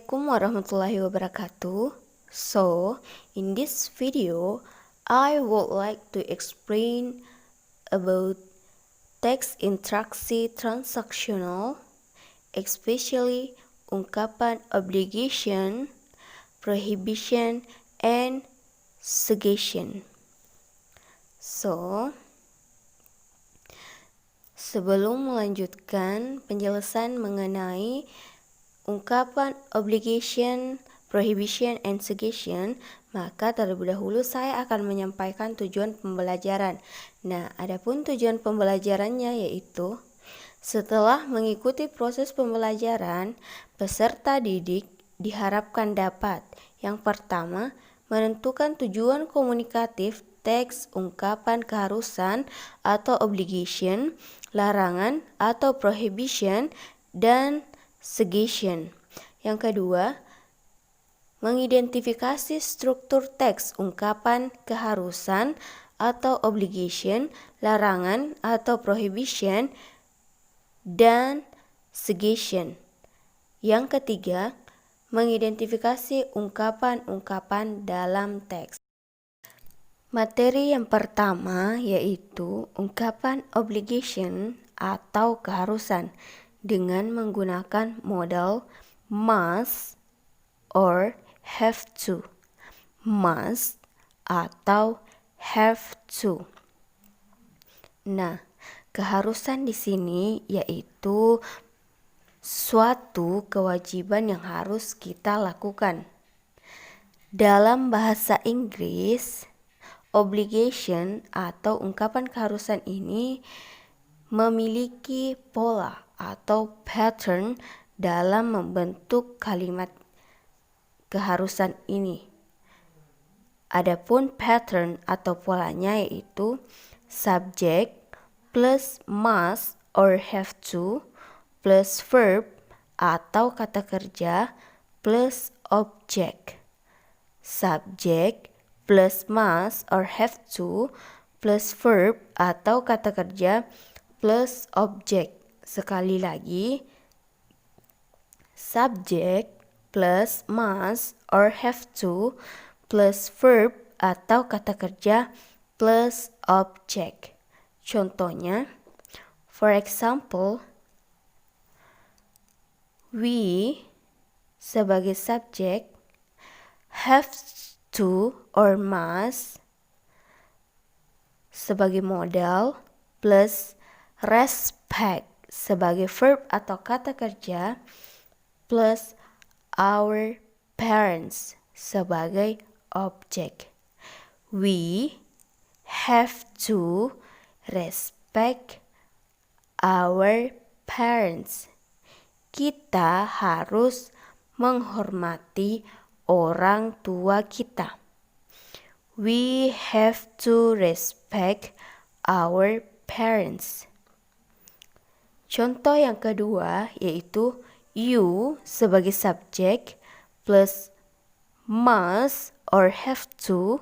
Assalamualaikum warahmatullahi wabarakatuh. So, in this video, I would like to explain about text interaksi transaksional, especially ungkapan obligation, prohibition, and suggestion. So, sebelum melanjutkan penjelasan mengenai ungkapan obligation, prohibition, and suggestion, maka terlebih dahulu saya akan menyampaikan tujuan pembelajaran. Nah, adapun tujuan pembelajarannya yaitu setelah mengikuti proses pembelajaran, peserta didik diharapkan dapat yang pertama, menentukan tujuan komunikatif teks ungkapan keharusan atau obligation, larangan atau prohibition, dan suggestion. Yang kedua, mengidentifikasi struktur teks ungkapan keharusan atau obligation, larangan atau prohibition, dan suggestion. Yang ketiga, mengidentifikasi ungkapan-ungkapan dalam teks. Materi yang pertama yaitu ungkapan obligation atau keharusan dengan menggunakan modal must or have to. Must atau have to. Nah, keharusan di sini yaitu suatu kewajiban yang harus kita lakukan. Dalam bahasa Inggris, obligation atau ungkapan keharusan ini memiliki pola atau pattern dalam membentuk kalimat keharusan ini. Adapun pattern atau polanya yaitu subject plus must or have to plus verb atau kata kerja plus object. Subject plus must or have to plus verb atau kata kerja plus object. Sekali lagi, subject plus must or have to plus verb atau kata kerja plus object. Contohnya, for example, we sebagai subjek have to or must sebagai modal plus respect sebagai verb atau kata kerja plus our parents sebagai objek. We have to respect our parents. Kita harus menghormati orang tua kita. We have to respect our parents. Contoh yang kedua yaitu you sebagai subjek plus must or have to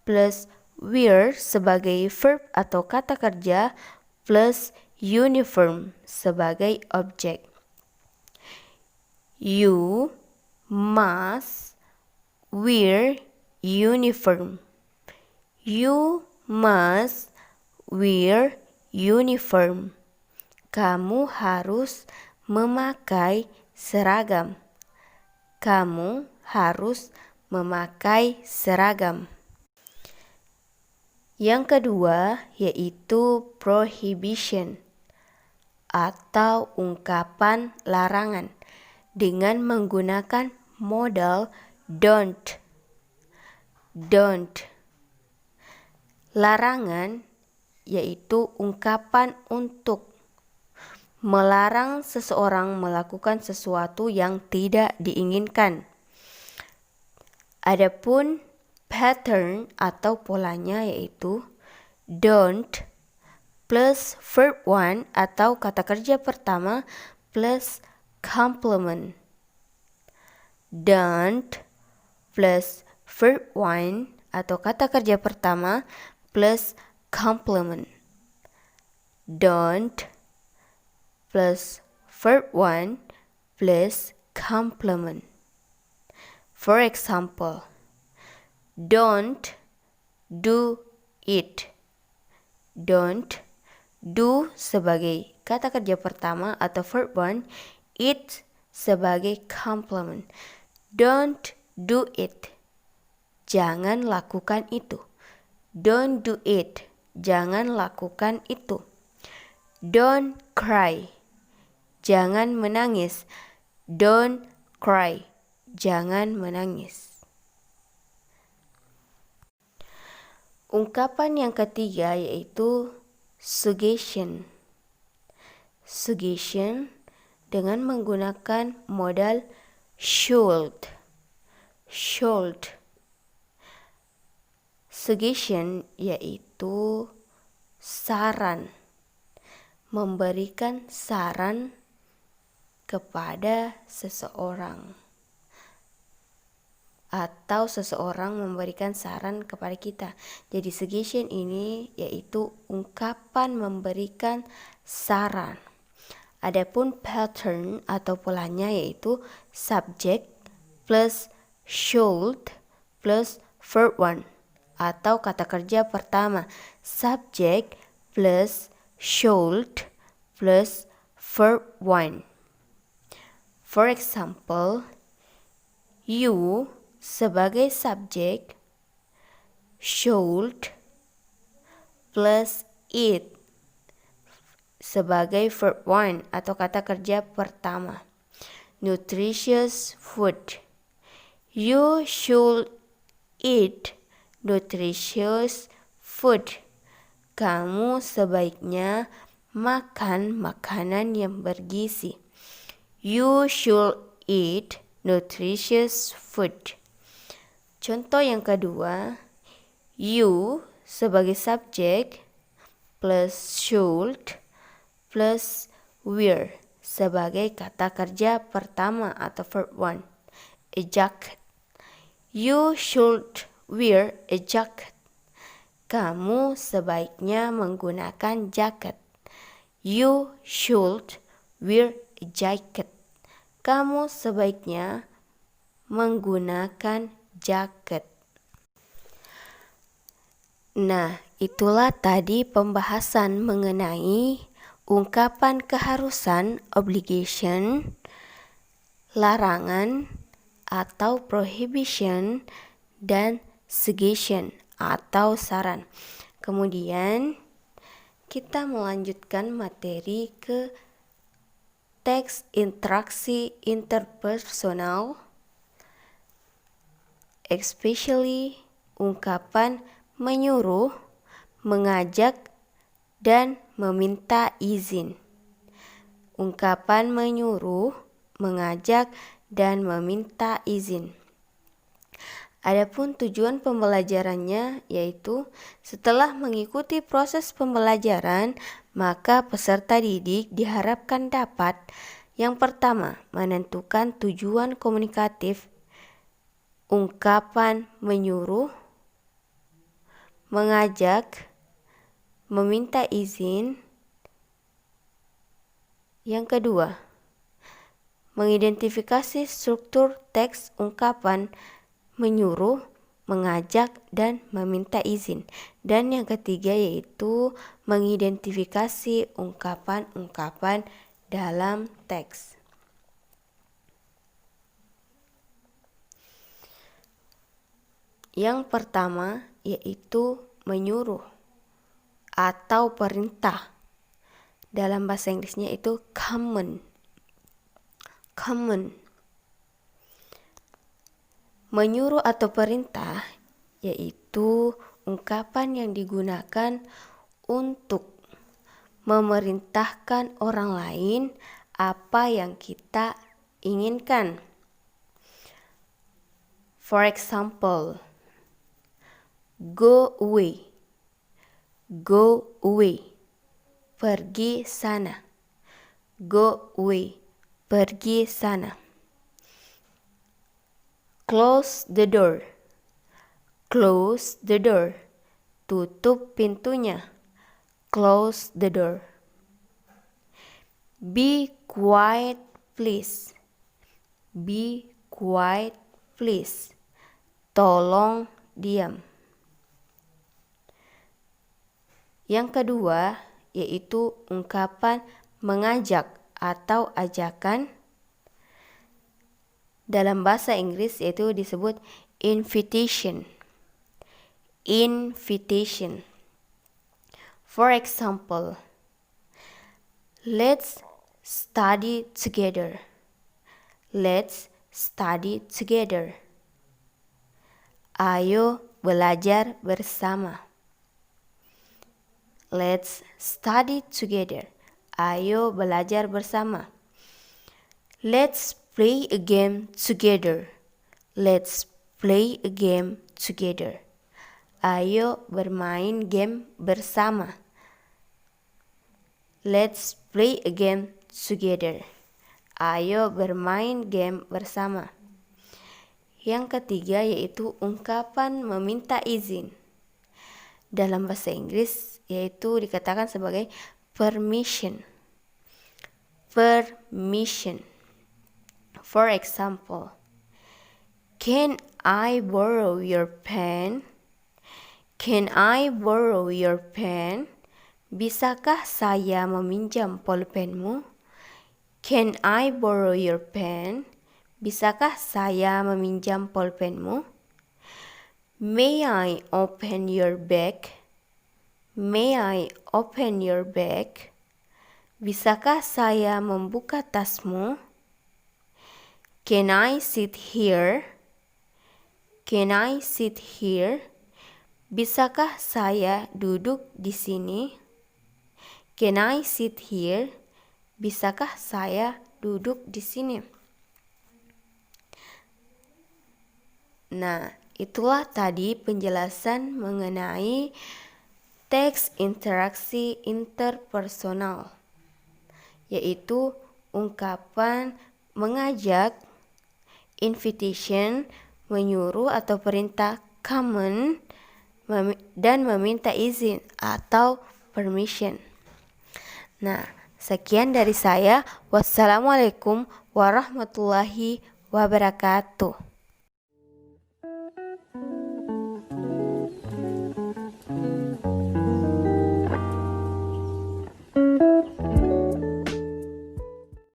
plus wear sebagai verb atau kata kerja plus uniform sebagai objek. You must wear uniform. You must wear uniform. Kamu harus memakai seragam. Kamu harus memakai seragam. Yang kedua yaitu prohibition atau ungkapan larangan dengan menggunakan modal don't. Don't. Larangan yaitu ungkapan untuk melarang seseorang melakukan sesuatu yang tidak diinginkan. Adapun pattern atau polanya yaitu don't plus verb one atau kata kerja pertama plus complement. Don't plus verb one atau kata kerja pertama plus complement. Don't plus verb one plus complement. For example, don't do it. Don't do sebagai kata kerja pertama atau verb 1, it sebagai complement. Don't do it. Jangan lakukan itu. Don't do it. Jangan lakukan itu. Don't cry. Jangan menangis. Don't cry. Jangan menangis. Ungkapan yang ketiga yaitu suggestion. Suggestion dengan menggunakan modal should. Should. Suggestion yaitu saran. Memberikan saran kepada seseorang. Atau seseorang memberikan saran kepada kita. Jadi suggestion ini yaitu ungkapan memberikan saran. Adapun pattern atau polanya yaitu subject plus should plus verb 1 atau kata kerja pertama subject plus should plus verb 1. For example, you sebagai subjek should plus it sebagai verb 1 atau kata kerja pertama. Nutritious food. You should eat nutritious food. Kamu sebaiknya makan makanan yang bergizi. You should eat nutritious food. Contoh yang kedua, you sebagai subjek plus should plus wear sebagai kata kerja pertama atau verb 1. A jacket. You should wear a jacket. Kamu sebaiknya menggunakan jaket. You should wear a jacket. Kamu sebaiknya menggunakan jaket. Nah, itulah tadi pembahasan mengenai ungkapan keharusan, obligation, larangan atau prohibition, dan suggestion atau saran. Kemudian kita melanjutkan materi ke teks interaksi interpersonal, especially ungkapan menyuruh, mengajak, dan meminta izin. Ungkapan menyuruh, mengajak, dan meminta izin. Adapun tujuan pembelajarannya yaitu setelah mengikuti proses pembelajaran, maka peserta didik diharapkan dapat yang pertama, menentukan tujuan komunikatif ungkapan menyuruh, mengajak, meminta izin. Yang kedua, mengidentifikasi struktur teks ungkapan menyuruh, mengajak, dan meminta izin. Dan yang ketiga yaitu mengidentifikasi ungkapan-ungkapan dalam teks. Yang pertama yaitu menyuruh atau perintah. Dalam bahasa Inggrisnya itu command. Command. Menyuruh atau perintah yaitu ungkapan yang digunakan untuk memerintahkan orang lain apa yang kita inginkan. For example, go away. Go away. Pergi sana. Go away. Pergi sana. Close the door. Close the door. Tutup pintunya. Close the door. Be quiet, please. Be quiet, please. Tolong diam. Yang kedua yaitu ungkapan mengajak atau ajakan. Dalam bahasa Inggris yaitu disebut invitation. Invitation. For example, let's study together. Let's study together. Ayo belajar bersama. Let's study together. Ayo belajar bersama. Let's play a game together. Let's play a game together. Ayo bermain game bersama. Let's play a game together. Ayo bermain game bersama. Yang ketiga yaitu ungkapan meminta izin. Dalam bahasa Inggris yaitu dikatakan sebagai permission. Permission. For example, can I borrow your pen? Can I borrow your pen? Bisakah saya meminjam pulpenmu? Can I borrow your pen? Bisakah saya meminjam pulpenmu? May I open your bag? May I open your bag? Bisakah saya membuka tasmu? Can I sit here? Can I sit here? Bisakah saya duduk di sini? Can I sit here? Bisakah saya duduk di sini? Nah, itulah tadi penjelasan mengenai teks interaksi interpersonal, yaitu ungkapan mengajak, invitation, menyuruh atau perintah, command, dan meminta izin atau permission. Nah, sekian dari saya. Wassalamualaikum warahmatullahi wabarakatuh.